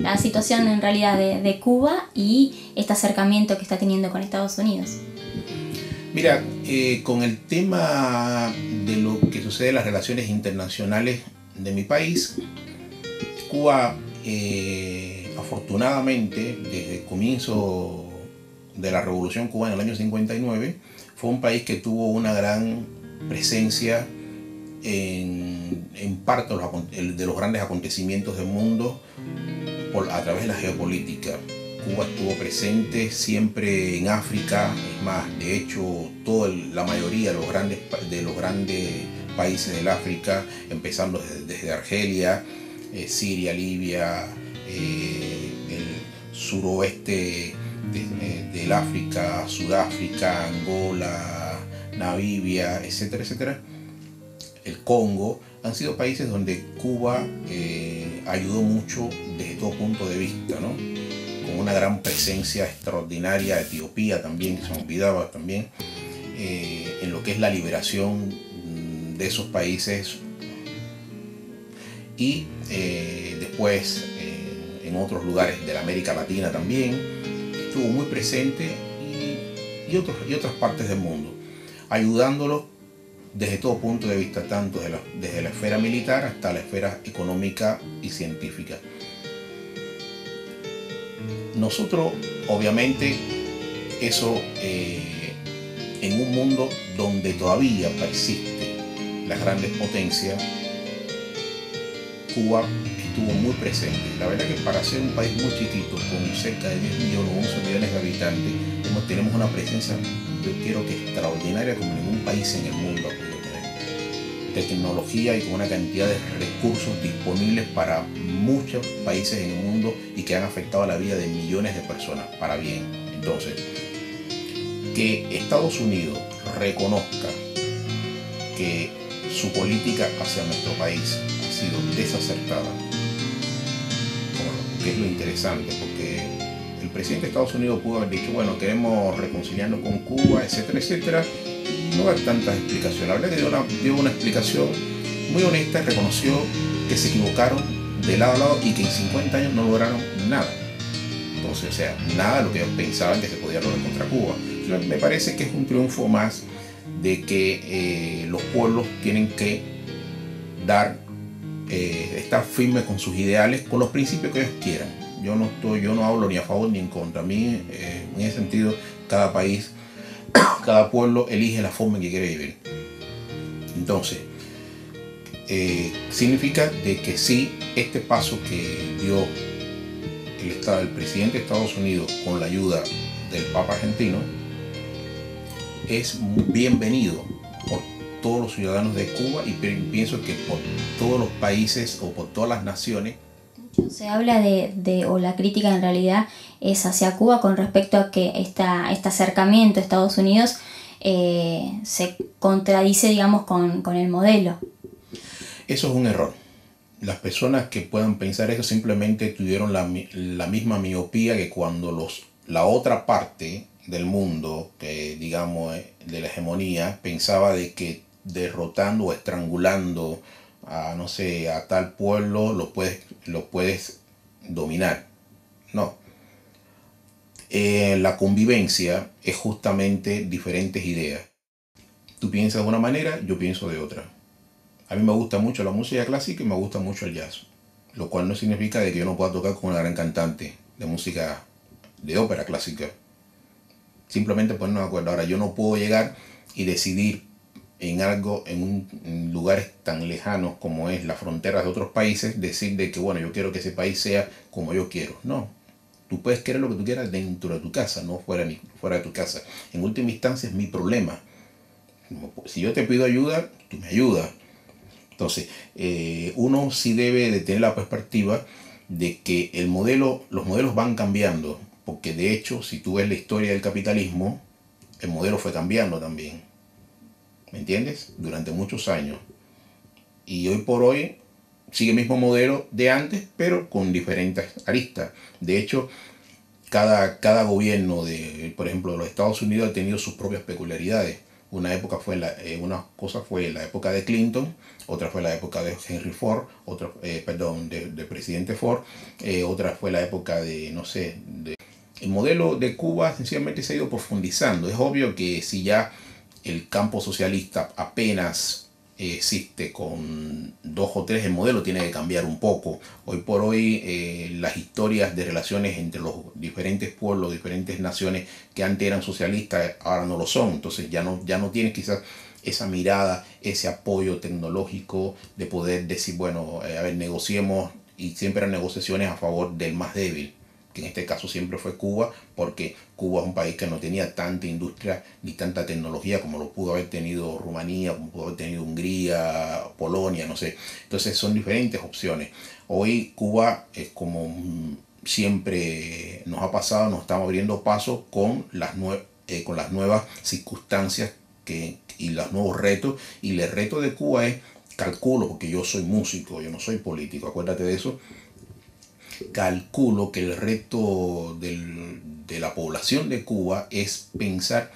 la situación en realidad de Cuba y este acercamiento que está teniendo con Estados Unidos. Mira, con el tema de lo que sucede en las relaciones internacionales de mi país, Cuba afortunadamente desde el comienzo de la Revolución Cubana en el año 59 fue un país que tuvo una gran presencia en parte de los grandes acontecimientos del mundo a través de la geopolítica. Cuba estuvo presente siempre en África, es más, de hecho la mayoría de los grandes países del África, empezando desde Argelia, Siria, Libia, el suroeste del África, Sudáfrica, Angola, Namibia, etcétera, etcétera, el Congo, han sido países donde Cuba ayudó mucho desde todo punto de vista, ¿no? Con una gran presencia extraordinaria. Etiopía también, que se me olvidaba también, en lo que es la liberación de esos países, y después en otros lugares de la América Latina también estuvo muy presente, y otras partes del mundo, ayudándolos desde todo punto de vista, tanto desde la esfera militar hasta la esfera económica y científica. Nosotros, obviamente, eso en un mundo donde todavía persisten las grandes potencias, Cuba estuvo muy presente. La verdad que para ser un país muy chiquito, con cerca de 10 millones o 11 millones de habitantes, tenemos una presencia, yo quiero que extraordinaria, como ningún país en el mundo ha podido tener. De tecnología y con una cantidad de recursos disponibles para muchos países en el mundo y que han afectado la vida de millones de personas, para bien. Entonces, que Estados Unidos reconozca que su política hacia nuestro país ha sido desacertada, que es lo interesante, porque el presidente de Estados Unidos pudo haber dicho, bueno, queremos reconciliarnos con Cuba, etcétera, etcétera, y no dar tantas explicaciones. La verdad que dio una explicación muy honesta, reconoció que se equivocaron de lado a lado y que en 50 años no lograron nada. Entonces, o sea, nada de lo que ellos pensaban que se podía lograr contra Cuba. Entonces, me parece que es un triunfo más de que los pueblos tienen que estar firmes con sus ideales, con los principios que ellos quieran. Yo no hablo ni a favor ni en contra. A mí, en ese sentido, cada país, cada pueblo elige la forma en que quiere vivir. Entonces, significa de que sí, este paso que dio el presidente de Estados Unidos con la ayuda del Papa argentino es bienvenido por todos los ciudadanos de Cuba, y pienso que por todos los países o por todas las naciones. Se habla o la crítica en realidad es hacia Cuba con respecto a que este acercamiento a Estados Unidos se contradice, digamos, con el modelo. Eso es un error. Las personas que puedan pensar eso simplemente tuvieron la misma miopía que cuando la otra parte del mundo, que digamos de la hegemonía, pensaba de que derrotando o estrangulando a tal pueblo lo puedes dominar. No. La convivencia es justamente diferentes ideas. Tú piensas de una manera, yo pienso de otra. A mí me gusta mucho la música clásica y me gusta mucho el jazz, lo cual no significa de que yo no pueda tocar con una gran cantante de música de ópera clásica. Simplemente ponernos de acuerdo. Ahora, yo no puedo llegar y decidir en algo, en lugares tan lejanos como es las fronteras de otros países, decir de que, bueno, yo quiero que ese país sea como yo quiero. No. Tú puedes querer lo que tú quieras dentro de tu casa, no fuera de tu casa. En última instancia es mi problema. Si yo te pido ayuda, tú me ayudas. Entonces, uno sí debe de tener la perspectiva de que los modelos van cambiando, porque de hecho, si tú ves la historia del capitalismo, el modelo fue cambiando también. ¿Me entiendes? Durante muchos años. Y hoy por hoy sigue el mismo modelo de antes, pero con diferentes aristas. De hecho, cada gobierno por ejemplo, de los Estados Unidos ha tenido sus propias peculiaridades. Una cosa fue la época de Clinton, otra fue la época de Henry Ford, de presidente Ford, otra fue la época de, no sé, el modelo de Cuba sencillamente se ha ido profundizando. Es obvio que si ya el campo socialista apenas existe con 2 o 3, el modelo tiene que cambiar un poco. Hoy por hoy las historias de relaciones entre los diferentes pueblos, diferentes naciones que antes eran socialistas, ahora no lo son. Entonces ya no tienen quizás esa mirada, ese apoyo tecnológico de poder decir, bueno, a ver, negociemos, y siempre eran negociaciones a favor del más débil, que en este caso siempre fue Cuba, porque Cuba es un país que no tenía tanta industria ni tanta tecnología como lo pudo haber tenido Rumanía, como pudo haber tenido Hungría, Polonia, no sé. Entonces son diferentes opciones. Hoy Cuba es como siempre nos ha pasado, nos estamos abriendo paso con las nuevas circunstancias y los nuevos retos. Y el reto de Cuba es, calculo, porque yo soy músico, yo no soy político, acuérdate de eso, calculo que el reto de la población de Cuba es pensar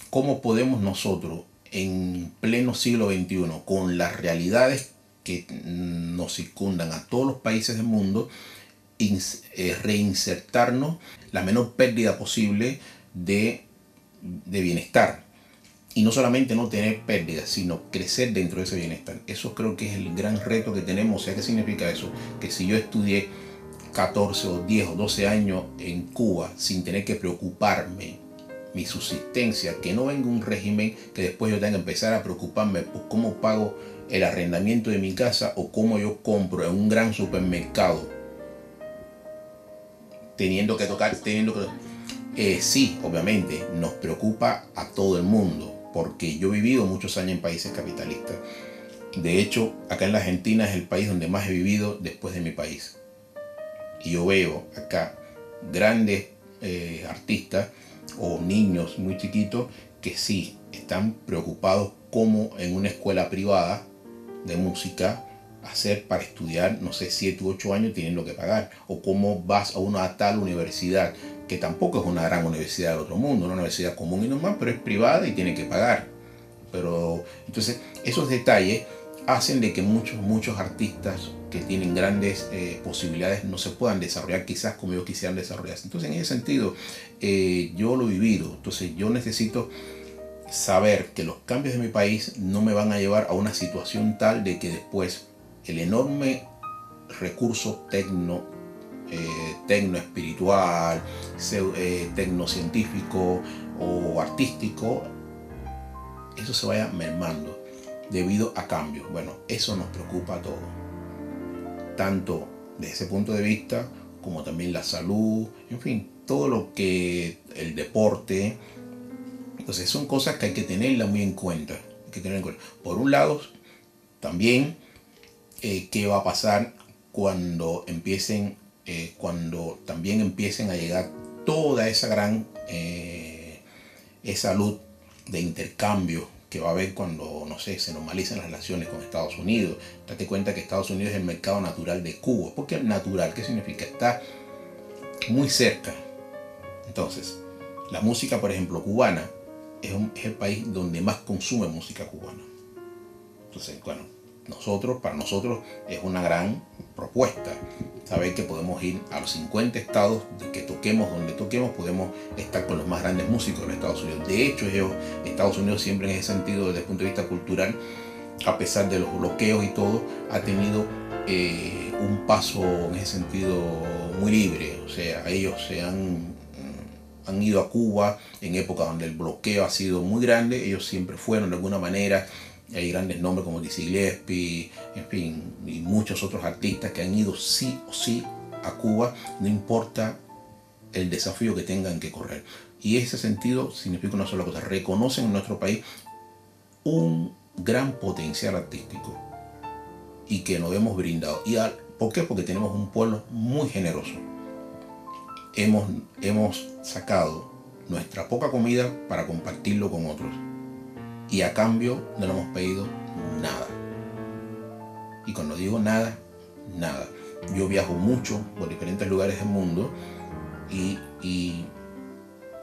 cómo podemos nosotros en pleno siglo XXI, con las realidades que nos circundan a todos los países del mundo, reinsertarnos la menor pérdida posible de bienestar. Y no solamente no tener pérdidas, sino crecer dentro de ese bienestar. Eso creo que es el gran reto que tenemos. O sea, ¿qué significa eso? Que si yo estudié 14 o 10 o 12 años en Cuba sin tener que preocuparme mi subsistencia, que no venga un régimen que después yo tenga que empezar a preocuparme por cómo pago el arrendamiento de mi casa o cómo yo compro en un gran supermercado, sí, obviamente nos preocupa a todo el mundo, porque yo he vivido muchos años en países capitalistas. De hecho, acá en la Argentina es el país donde más he vivido después de mi país. Y yo veo acá grandes artistas o niños muy chiquitos que sí están preocupados cómo en una escuela privada de música hacer para estudiar, no sé, 7 u 8 años teniendo que pagar, o cómo vas a una tal universidad, que tampoco es una gran universidad del otro mundo, una universidad común y normal, pero es privada y tiene que pagar. Pero entonces esos detalles hacen de que muchos artistas que tienen grandes posibilidades no se puedan desarrollar quizás como ellos quisieran desarrollarse. Entonces en ese sentido yo lo he vivido. Entonces yo necesito saber que los cambios de mi país no me van a llevar a una situación tal de que después el enorme recurso tecno espiritual, tecnocientífico o artístico, eso se vaya mermando debido a cambios. Bueno, eso nos preocupa a todos, tanto desde ese punto de vista como también la salud, en fin, todo lo que el deporte. Entonces son cosas que hay que tenerlas muy en cuenta. Por un lado, también qué va a pasar cuando también empiecen a llegar toda esa gran esa luz de intercambio que va a haber cuando, no sé, se normalicen las relaciones con Estados Unidos. Date cuenta que Estados Unidos es el mercado natural de Cuba. ¿Por qué natural? ¿Qué significa? Está muy cerca. Entonces, la música, por ejemplo, cubana, es el país donde más consume música cubana. Entonces, bueno, para nosotros es una gran propuesta saber que podemos ir a los 50 estados, que toquemos donde toquemos, podemos estar con los más grandes músicos de Estados Unidos. De hecho, Estados Unidos siempre en ese sentido, desde el punto de vista cultural, a pesar de los bloqueos y todo, ha tenido un paso en ese sentido muy libre. O sea, ellos han ido a Cuba en épocas donde el bloqueo ha sido muy grande, ellos siempre fueron de alguna manera. Hay grandes nombres como Dizzy Gillespie, en fin, y muchos otros artistas que han ido sí o sí a Cuba, no importa el desafío que tengan que correr. Y ese sentido significa una sola cosa: reconocen en nuestro país un gran potencial artístico y que nos hemos brindado. ¿Por qué? Porque tenemos un pueblo muy generoso. Hemos sacado nuestra poca comida para compartirlo con otros. Y a cambio no le hemos pedido nada. Y cuando digo nada, nada. Yo viajo mucho por diferentes lugares del mundo y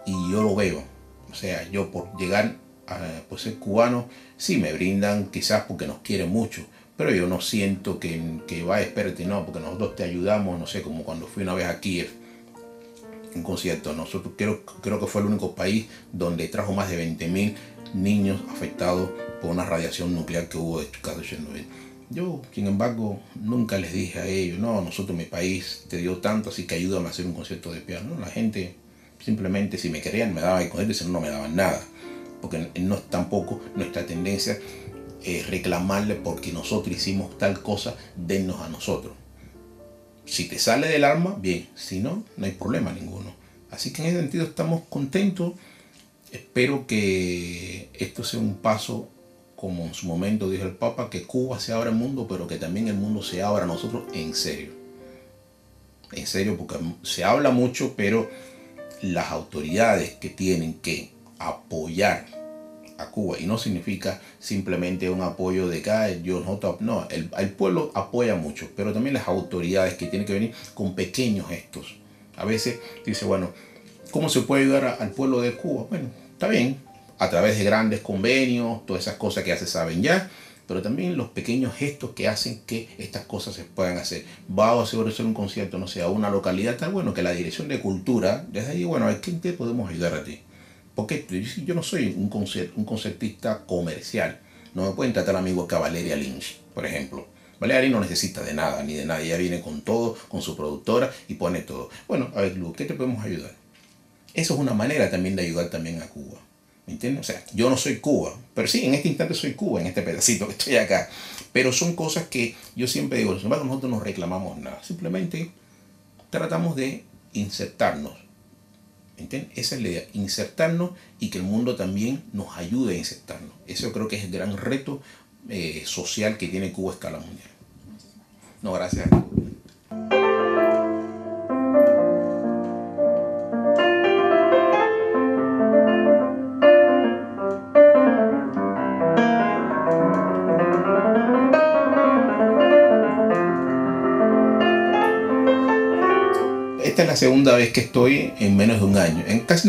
yo lo veo. O sea, yo por llegar pues ser cubano, sí me brindan quizás porque nos quieren mucho, pero yo no siento que vaya, espérate, no, porque nosotros te ayudamos, no sé, como cuando fui una vez a Kiev, un concierto. Nosotros creo que fue el único país donde trajo más de 20.000 niños afectados por una radiación nuclear que hubo de caso de Chernobyl. Yo, sin embargo, nunca les dije a ellos, no, nosotros, mi país te dio tanto, así que ayúdame a hacer un concierto de piano. No, la gente simplemente, si me querían, me daban el concierto, si no, no me daban nada. Porque no es tampoco nuestra tendencia reclamarle porque nosotros hicimos tal cosa, dennos a nosotros. Si te sale del alma, bien, si no, no hay problema ninguno. Así que en ese sentido estamos contentos. Espero que esto sea un paso, como en su momento dijo el Papa, que Cuba se abra al mundo, pero que también el mundo se abra a nosotros en serio. En serio, porque se habla mucho, pero las autoridades que tienen que apoyar a Cuba, y no significa simplemente un apoyo de acá, no, el pueblo apoya mucho, pero también las autoridades que tienen que venir con pequeños gestos. A veces dice, bueno, ¿cómo se puede ayudar al pueblo de Cuba? Bueno, está bien, a través de grandes convenios, todas esas cosas que ya se saben ya, pero también los pequeños gestos que hacen que estas cosas se puedan hacer. Va a hacer un concierto, no sé, a una localidad, tal, bueno, que la Dirección de Cultura, desde ahí, bueno, a ver, ¿qué te podemos ayudar a ti? Porque yo no soy un concertista comercial. No me pueden tratar amigos que a Valeria Lynch, por ejemplo. Valeria Lynch no necesita de nada, ni de nadie. Ella viene con todo, con su productora y pone todo. Bueno, a ver, Lu, ¿qué te podemos ayudar? Eso es una manera también de ayudar también a Cuba. ¿Me entiendes? O sea, yo no soy Cuba, pero sí, en este instante soy Cuba, en este pedacito que estoy acá. Pero son cosas que yo siempre digo, sin embargo, nosotros no reclamamos nada. Simplemente tratamos de insertarnos. ¿Entiendes? Esa es la idea, insertarnos y que el mundo también nos ayude a insertarnos. Eso creo que es el gran reto social que tiene Cuba a escala mundial. No, gracias. Esta es la segunda vez que estoy en menos de un año. En casi